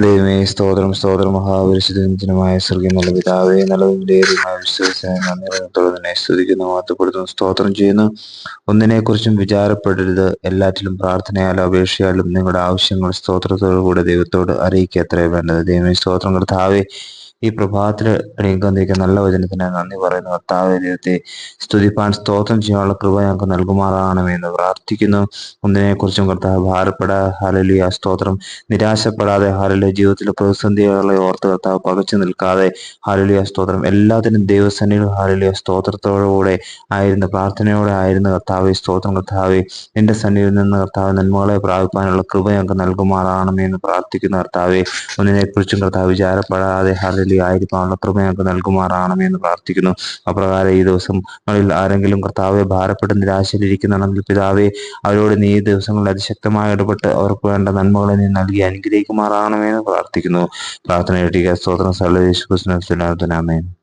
ദൈവമേ, സ്തോത്രം സ്തോത്രം. മഹാപരിശുദ്ധമായ സ്വർഗീയ നല്ല പിതാവേ, നല്ലതും വിലയേറിയതുമായ വിശ്വാസത്തിനായി നന്ദി തന്നെ സ്തുതിക്കുന്നു, വാഴ്ത്തപ്പെടുന്നു, സ്തോത്രം ചെയ്യുന്നു. ഒന്നിനെക്കുറിച്ചും വിചാരപ്പെടരുത്, എല്ലാറ്റിലും പ്രാർത്ഥനയാലും അപേക്ഷയാലും നിങ്ങളുടെ ആവശ്യങ്ങൾ സ്തോത്രത്തോടു കൂടെ ദൈവത്തോട് അറിയിക്കുക അത്രേ വേണ്ടത്. ദൈവമേ, സ്തോത്രം. കർത്താവേ, ഈ പ്രഭാതത്തിൽ എണീക്കാൻ നല്ല വചനത്തിന് നന്ദി പറയുന്നു. കർത്താവേ, ദൈവത്തെ സ്തുതിപ്പാൻ സ്തോത്രം ചെയ്യാനുള്ള കൃപ ഞങ്ങൾക്ക് നൽകുമാറാകണമെന്ന് പ്രാർത്ഥിക്കുന്നു. ഒന്നിനെക്കുറിച്ചും കർത്താവ് ഭാരപ്പെടാതെ, ഹല്ലേലൂയ, സ്തോത്രം, നിരാശപ്പെടാതെ, ഹല്ലേലൂയ, ജീവിതത്തിലെ പ്രതിസന്ധികളെ ഓർത്ത് കർത്താവ് പകച്ചു നിൽക്കാതെ, ഹല്ലേലൂയ, സ്തോത്രം, എല്ലാത്തിനും ദൈവസന്നിധിയിൽ, ഹല്ലേലൂയ, സ്തോത്രത്തോടുകൂടെ ആയിരുന്നു, പ്രാർത്ഥനയോടെ ആയിരുന്നു. കർത്താവേ, സ്തോത്രം. കർത്താവേ, നിന്റെ സന്നിധിയിൽ നിന്ന് കർത്താവ് നന്മകളെ പ്രാപിപ്പാനുള്ള കൃപ ഞങ്ങൾക്ക് നൽകുമാറാകണമെന്ന് പ്രാർത്ഥിക്കുന്നു. കർത്താവേ, ഒന്നിനെക്കുറിച്ചും കർത്താവ് വിചാരപ്പെടാതെ, ഹല്ലേലൂയ, ആയിരിക്കാനുള്ള കൃപ ഞങ്ങൾക്ക് നൽകുമാറാകണമെന്ന് പ്രാർത്ഥിക്കുന്നു. അപ്രകാരം ഈ ദിവസങ്ങളിൽ ആരെങ്കിലും കർത്താവെ ഭാരപ്പെട്ട് നിരാശയിലിരിക്കുന്നുണ്ടെങ്കിൽ പിതാവേ, അവരോട് നീ ഈ ദിവസങ്ങളിൽ അതിശക്തമായി ഇടപെട്ട് അവർക്ക് വേണ്ട നന്മകളെ നീ നൽകി അനുഗ്രഹിക്കുമാറാകണമെന്ന് പ്രാർത്ഥിക്കുന്നു. പ്രാർത്ഥന കേട്ടിരിക്കുക. സ്തോത്രം. സകല യേശുക്രിസ്തുവിന്റെ നാമത്തിൽ ആമേൻ.